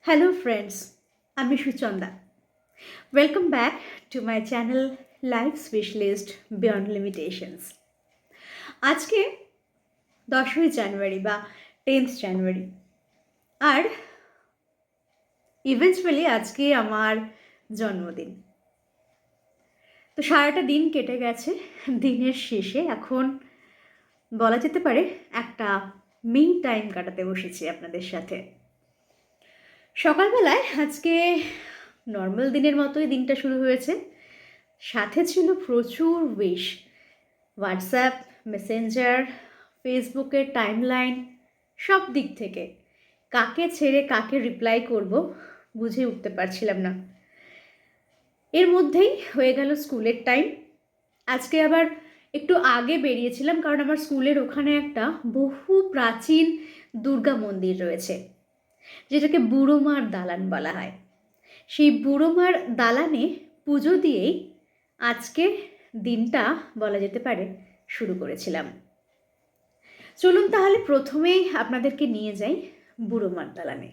Hello friends, আমি Suchanda. Welcome back to my channel Life Specialist Beyond Limitations. আজকে 10ই জানুয়ারি বা 10th জানুয়ারি আর eventually আজকে আমার জন্মদিন। তো সারাটা দিন কেটে গেছে, দিনের শেষে এখন বলা যেতে পারে একটা মি টাইম কাটাতে বসেছি আপনাদের সাথে। সকালবেলায় আজকে নর্মাল দিনের মতোই দিনটা শুরু হয়েছে, সাথে ছিল প্রচুর উইশ, হোয়াটসঅ্যাপ, মেসেঞ্জার, ফেসবুকের টাইমলাইন, সব দিক থেকে কাকে ছেড়ে কাকে রিপ্লাই করব বুঝে উঠতে পারছিলাম না। এর মধ্যেই হয়ে গেল স্কুলের টাইম। আজকে আবার একটু আগে বেরিয়েছিলাম কারণ আমার স্কুলের ওখানে একটা বহু প্রাচীন দুর্গা মন্দির রয়েছে, যেটাকে বুড়োমার দালান বলা হয়। সেই বুড়োমার দালানে পুজো দিয়েই আজকে দিনটা বলা যেতে পারে শুরু করেছিলাম। চলুন তাহলে প্রথমেই আপনাদেরকে নিয়ে যাই বুড়োমার দালানে।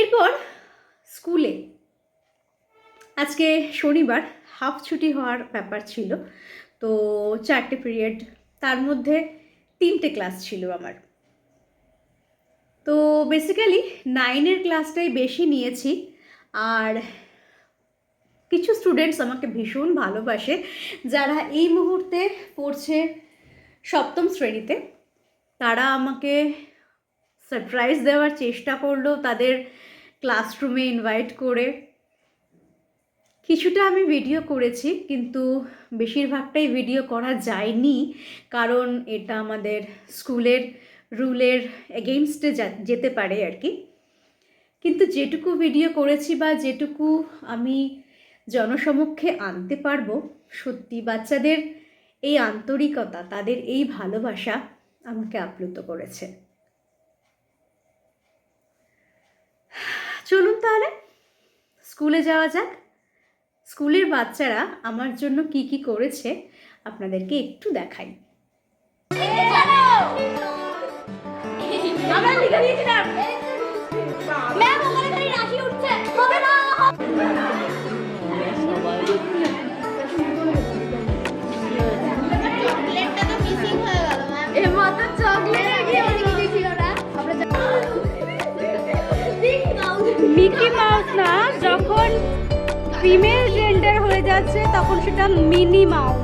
এরপর স্কুলে আজকে শনিবার হাফ ছুটি হওয়ার ব্যাপার ছিল, তো 4টে পিরিয়ড, তার মধ্যে 3টে ক্লাস ছিল আমার। তো বেসিক্যালি 9-এর ক্লাসটাই বেশি নিয়েছি, আর কিছু স্টুডেন্টস আমাকে ভীষণ ভালোবাসে যারা এই মুহূর্তে পড়ছে 7ম শ্রেণীতে। তারা আমাকে সারপ্রাইজ দেওয়ার চেষ্টা করলো তাদের ক্লাসরুমে ইনভাইট করে। কিছুটা আমি ভিডিও করেছি, কিন্তু বেশিরভাগটাই ভিডিও করা যায়নি কারণ এটা আমাদের স্কুলের রুলের এগেইনস্টে যেতে পারে আর কি। কিন্তু যেটুকু ভিডিও করেছি বা যেটুকু আমি জনসমক্ষে আনতে পারবো, সত্যি বাচ্চাদের এই আন্তরিকতা, তাদের এই ভালোবাসা আমাকে আপ্লুত করেছে। চলুন তাহলে স্কুলে যাওয়া যাক। স্কুলের বাচ্চারা আমার জন্য কি কি করেছে আপনাদেরকে একটু দেখাই। মিকি মাউস না, যখন ফিমেল জেন্ডার হয়ে যাচ্ছে তখন সেটা মিনি মাউস।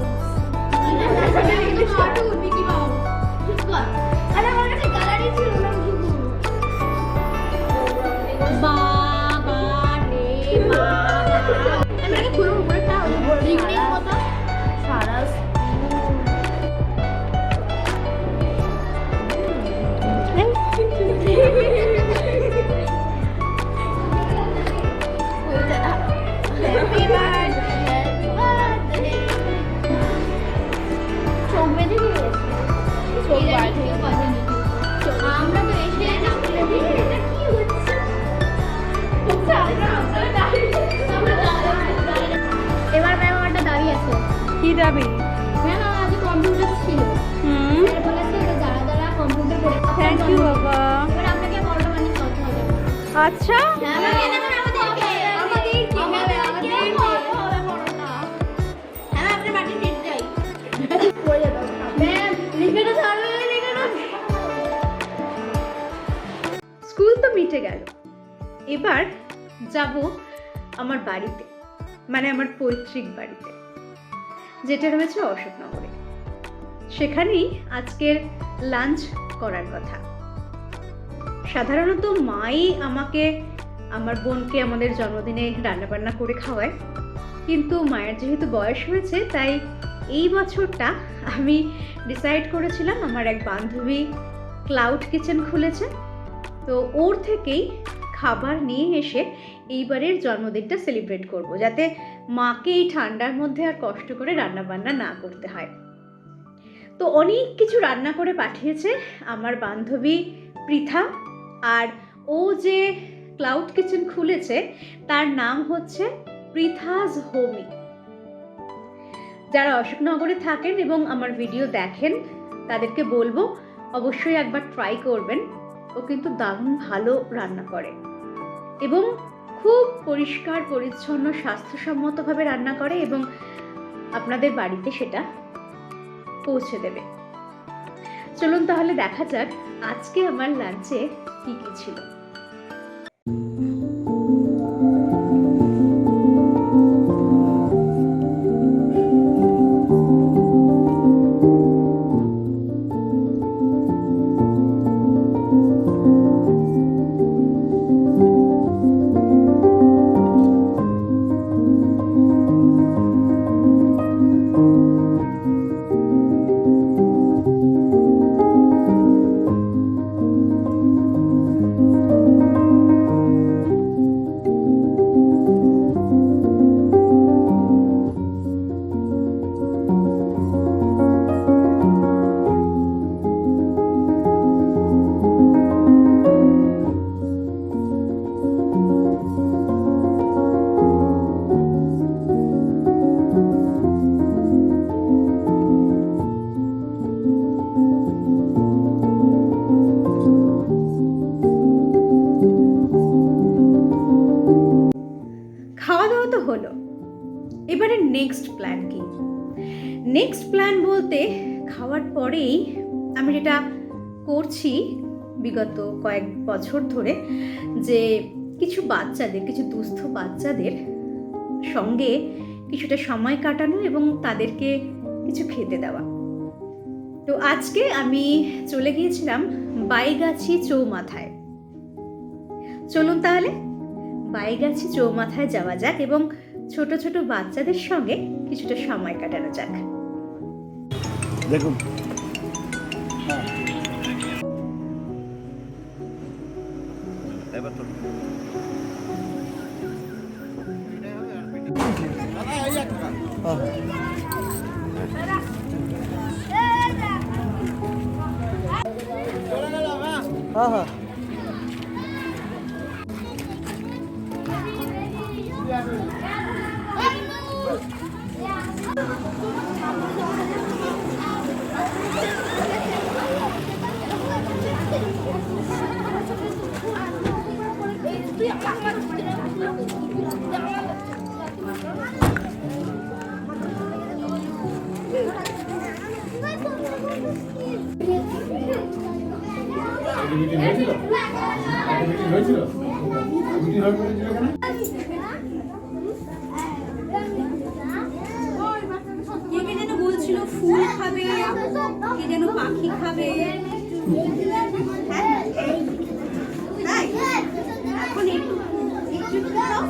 এবার ম্যাম আমারটা দাঁড়িয়ে আছে। কি দাবি? ম্যাম আজ কম্পিউটার ছিল। স্যার বলেছে এটা যারা যারা কম্পিউটার করে। থ্যাংক ইউ বাবা। এবার আপনাকে বড় মানে কথা হবে। আচ্ছা স্কুল তো মিটে গেল, এবার যাব আমার বাড়িতে, মানে আমার পৈতৃক বাড়িতে, যেটা রয়েছে অশোকনগরে। সেখানেই আজকের লাঞ্চ করার কথা। সাধারণত মাই আমাকে, আমার বোনকে আমাদের জন্মদিনে রান্নাবান্না করে খাওয়ায়, কিন্তু মায়ের যেহেতু বয়স হয়েছে তাই এই বছরটা আমি ডিসাইড করেছিলাম, আমার এক বান্ধবী ক্লাউড কিচেন খুলেছে, তো ওর থেকেই খাবার নিয়ে এসে এইবারের জন্মদিনটা সেলিব্রেট করব, যাতে মাকে এই ঠান্ডার মধ্যে আর কষ্ট করে রান্নাবান্না না করতে হয়। তো অনেক কিছু রান্না করে পাঠিয়েছে আমার বান্ধবী পৃথা, আর ও যে ক্লাউড কিচেন খুলেছে তার নাম হচ্ছে পৃথাজ হোমি। যারা অশোকনগরে থাকেন এবং আমার ভিডিও দেখেন তাদেরকে বলবো অবশ্যই একবার ট্রাই করবেন। ও কিন্তু দারুণ ভালো রান্না করে এবং খুব পরিষ্কার পরিচ্ছন্ন স্বাস্থ্যসম্মতভাবে রান্না করে এবং আপনাদের বাড়িতে সেটা পৌঁছে দেবে। চলুন তাহলে দেখা যাক আজকে আমার লাঞ্চে কি কি ছিল। খাওয়া দাওয়া তো হলো, এবারে নেক্সট প্ল্যান কি? নেক্সট প্ল্যান বলতে খাওয়ার পরেই আমি যেটা করছি বিগত কয়েক বছর ধরে, যে কিছু বাচ্চাদের, কিছু দুস্থ বাচ্চাদের সঙ্গে কিছুটা সময় কাটানো এবং তাদেরকে কিছু খেতে দেওয়া। তো আজকে আমি চলে গিয়েছিলাম বাইগাছি চৌমাথায়। চলুন তাহলে বাইগাছি চৌমাথায় যাওয়া যাক এবং ছোট ছোট বাচ্চাদের সঙ্গে কিছুটা সময় কাটানো যাক। দেখুন হ্যাঁ হ্যাঁ কে যেন বলছিল ফুল খাবে, কে যেন পাখি খাবে। এখন একটু দাও।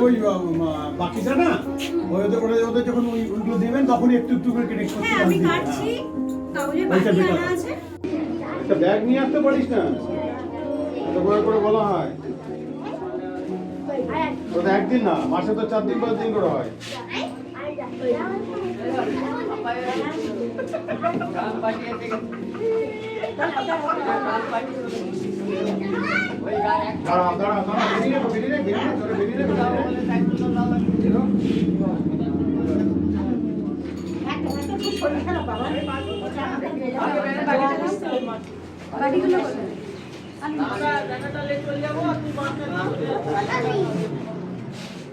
ওই বাকিটা না ওদের যখন ওইগুলো দেবেন তখন একটু একটু করে কেটে হ্যাঁ আমি কাটছি, কাগজে বাকি আনা আছে। একটা ব্যাগ নিয়ে আসতে পারিস না, এত করে বলা হয়। তো একদিন না, মাসে তো 4 দিন 5 দিন করে হয়। দাঁড়াও, দাঁড়াও, দাঁড়াও, বেরিয়ে নে, বেরিয়ে নে, বেরিয়ে নে, বেরিয়ে নে।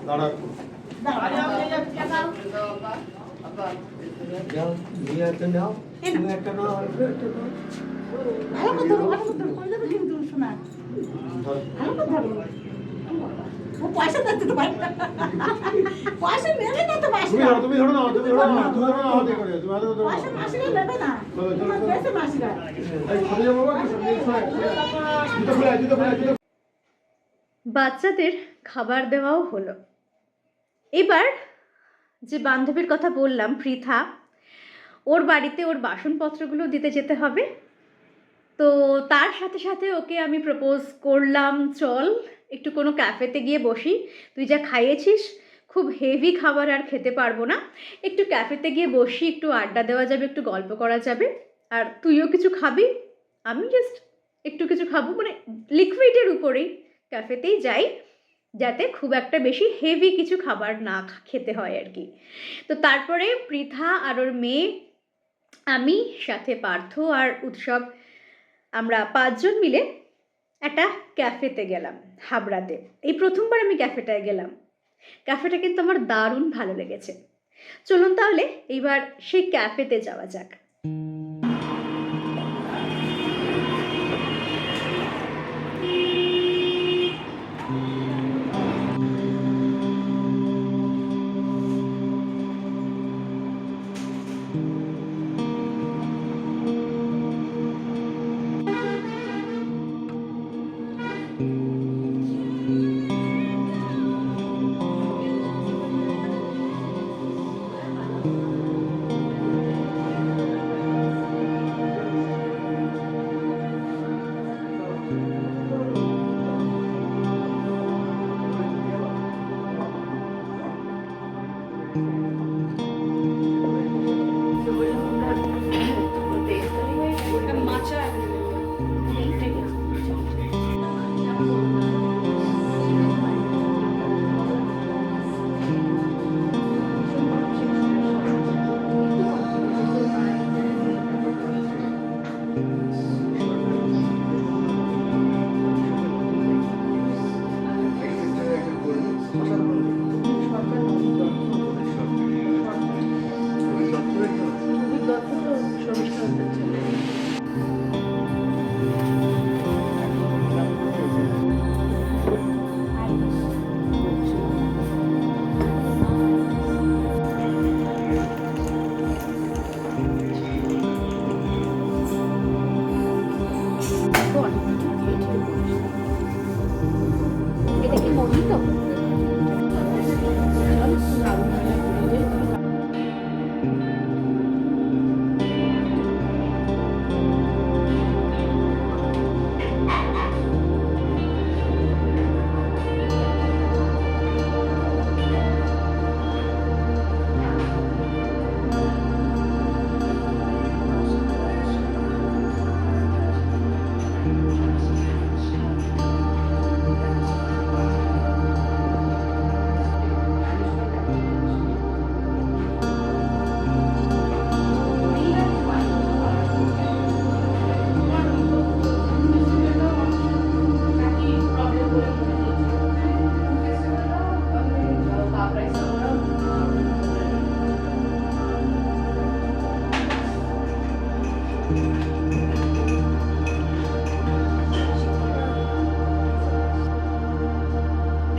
দাঁড়াও। তুমি ধরো না, তুমি ধরো না, তুমি ধরো না, হাতে করে, তুমি হাতে ধরো না। চলো, চলো, চলো। এই, সরে যাবো বাবা, জুতো খুলে আয়, জুতো খুলে আয়, জুতো। বাচ্চাদের খাবার দেওয়াও হলো। এবার যে বান্ধবীর কথা বললাম পৃথা, ওর বাড়িতে ওর বাসনপত্রগুলো দিতে যেতে হবে। তো তার সাথে সাথে ওকে আমি প্রপোজ করলাম, চল একটু কোনো ক্যাফেতে গিয়ে বসি, তুই যা খাইয়েছিস খুব হেভি খাবার আর খেতে পারবো না, একটু ক্যাফেতে গিয়ে বসি, একটু আড্ডা দেওয়া যাবে, একটু গল্প করা যাবে, আর তুইও কিছু খাবি, আমি জাস্ট একটু কিছু খাবো, মানে লিকুইডের উপরেই ক্যাফেতেই যাই, যাতে খুব একটা বেশি হেভি কিছু খাবার না খেতে হয় আর কি। তো তারপরে পৃথা আর ওর মেয়ে, আমি, সাথে পার্থ আর উৎসব, আমরা 5 জন মিলে একটা ক্যাফেতে গেলাম হাবড়াতে। এই প্রথমবার আমি ক্যাফেটায় গেলাম। ক্যাফেটা কিন্তু আমার দারুণ ভালো লেগেছে। চলুন তাহলে এইবার সেই ক্যাফেতে যাওয়া যাক।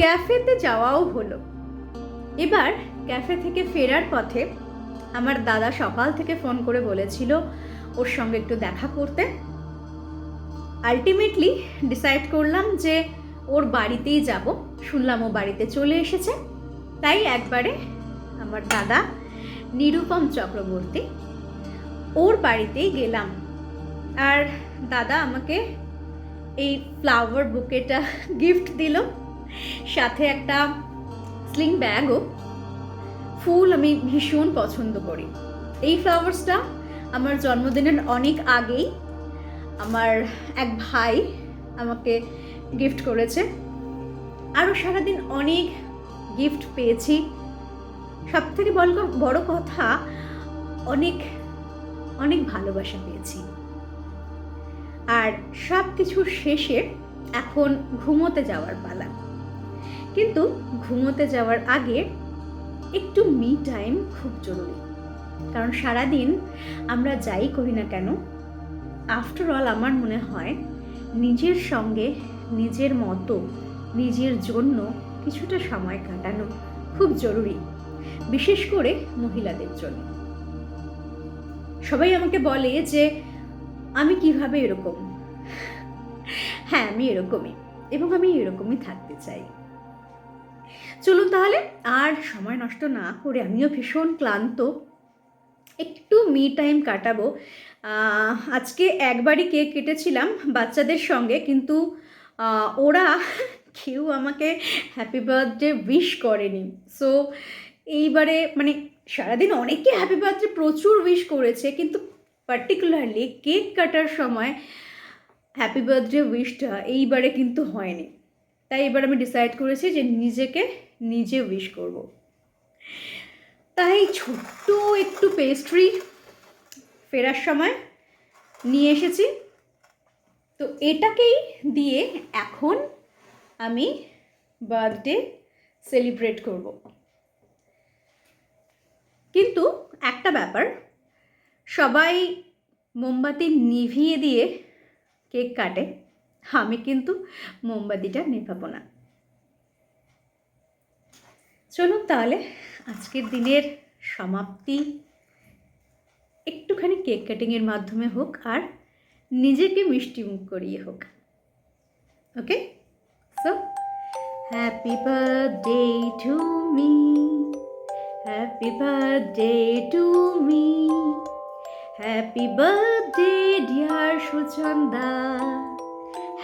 ক্যাফেতে যাওয়াও হলো। এবার ক্যাফে থেকে ফেরার পথে আমার দাদা সকাল থেকে ফোন করে বলেছিল ওর সঙ্গে একটু দেখা করতে। আলটিমেটলি ডিসাইড করলাম যে ওর বাড়িতেই যাব। শুনলাম ও বাড়িতে চলে এসেছে, তাই একবারে আমার দাদা নিরুপম চক্রবর্তী ওর বাড়িতেই গেলাম। আর দাদা আমাকে এই ফ্লাওয়ার বুকেটা গিফট দিল। সাথে একটা স্লিং ব্যাগও। ফুল আমি ভীষণ পছন্দ করি। এই ফ্লাওয়ার্সটা আমার জন্মদিনের অনেক আগেই আমার এক ভাই আমাকে গিফট করেছে। আরও সারাদিন অনেক গিফট পেয়েছি। সব থেকে বড় কথা, অনেক অনেক ভালোবাসা পেয়েছি। আর সব কিছুর শেষে এখন ঘুমোতে যাওয়ার পালা। কিন্তু ঘুমোতে যাওয়ার আগে একটু মি টাইম খুব জরুরি। কারণ সারাদিন আমরা যাই করি না কেন, আফটার অল আমার মনে হয় নিজের সঙ্গে, নিজের মতো, নিজের জন্য কিছুটা সময় কাটানো খুব জরুরি, বিশেষ করে মহিলাদের জন্য। সবাই আমাকে বলে যে আমি কিভাবে এরকম। হ্যাঁ, আমি এরকমই, এবং আমি এরকমই থাকতে চাই। চলুন তাহলে আর সময় নষ্ট না করে, আমিও ভীষণ ক্লান্ত, একটু মি টাইম কাটাবো। আজকে একবারই কেক কেটেছিলাম বাচ্চাদের সঙ্গে, কিন্তু ওরা কেউ আমাকে হ্যাপি বার্থডে উইশ করেনি। সো এইবারে মানে সারাদিন অনেকে হ্যাপি বার্থডে প্রচুর উইশ করেছে, কিন্তু পার্টিকুলারলি কেক কাটার সময় হ্যাপি বার্থডে উইশটা এইবারে কিন্তু হয়নি। তাই এবার আমি ডিসাইড করেছি যে নিজেকে নিজে উইশ করব। তাই ছোট্ট একটু পেস্ট্রি ফেরার সময় নিয়ে এসেছি। তো এটাকেই দিয়ে এখন আমি বার্থডে সেলিব্রেট করব। কিন্তু একটা ব্যাপার, সবাই মোমবাতি নিভিয়ে দিয়ে কেক কাটে, আমি কিন্তু মোমবাতিটা নেভাবো না। চলুন তাহলে আজকের দিনের সমাপ্তি একটুখানি কেক কাটিংয়ের মাধ্যমে হোক, আর নিজেকে মিষ্টি মুখ করিয়ে হোক। Okay, so happy birthday to me, happy birthday to me, happy birthday dear Suchanda,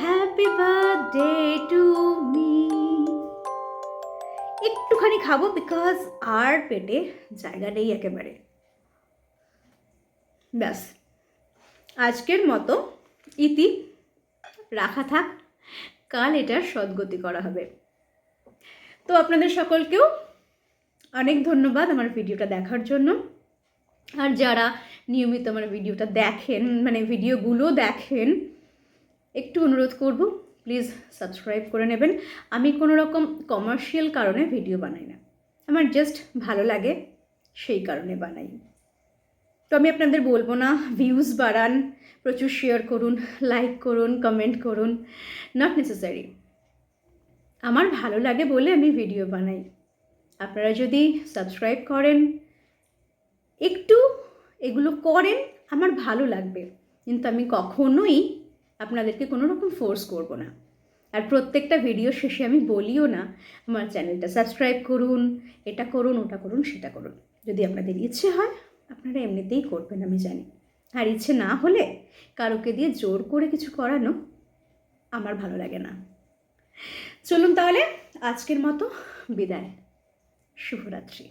happy birthday to me. একটুখানি খাবো, বিকজ আর পেটে জায়গা নেই একেবারে। ব্যাস, আজকের মতো ইতি রাখা থাক, কাল এটার সদ্গতি করা হবে। তো আপনাদের সকলকেও অনেক ধন্যবাদ আমার ভিডিওটা দেখার জন্য। আর যারা নিয়মিত আমার ভিডিওটা দেখেন, মানে ভিডিওগুলো দেখেন, একটু অনুরোধ করব, প্লিজ সাবস্ক্রাইব করে নেবেন। আমি কোনো রকম কমার্শিয়াল কারণে ভিডিও বানাই না, আমার জাস্ট ভালো লাগে সেই কারণে বানাই। তো আমি আপনাদের বলবো না ভিউজ বাড়ান, প্রচুর শেয়ার করুন, লাইক করুন, কমেন্ট করুন, নট নেসেসারি। আমার ভালো লাগে বলে আমি ভিডিও বানাই। আপনারা যদি সাবস্ক্রাইব করেন, একটু এগুলো করেন, আমার ভালো লাগবে। কিন্তু আমি কখনোই আপনাদেরকে কোনো রকম ফোর্স করব না। আর প্রত্যেকটা ভিডিও শেষে আমি বলিও না আমার চ্যানেলটা সাবস্ক্রাইব করুন, এটা করুন, ওটা করুন, সেটা করুন। যদি আপনাদের ইচ্ছে হয় আপনারা এমনিতেই করবেন, আমি জানি। আর ইচ্ছে না হলে কারোকে দিয়ে জোর করে কিছু করানো আমার ভালো লাগে না। চলুন তাহলে আজকের মতো বিদায়, শুভরাত্রি।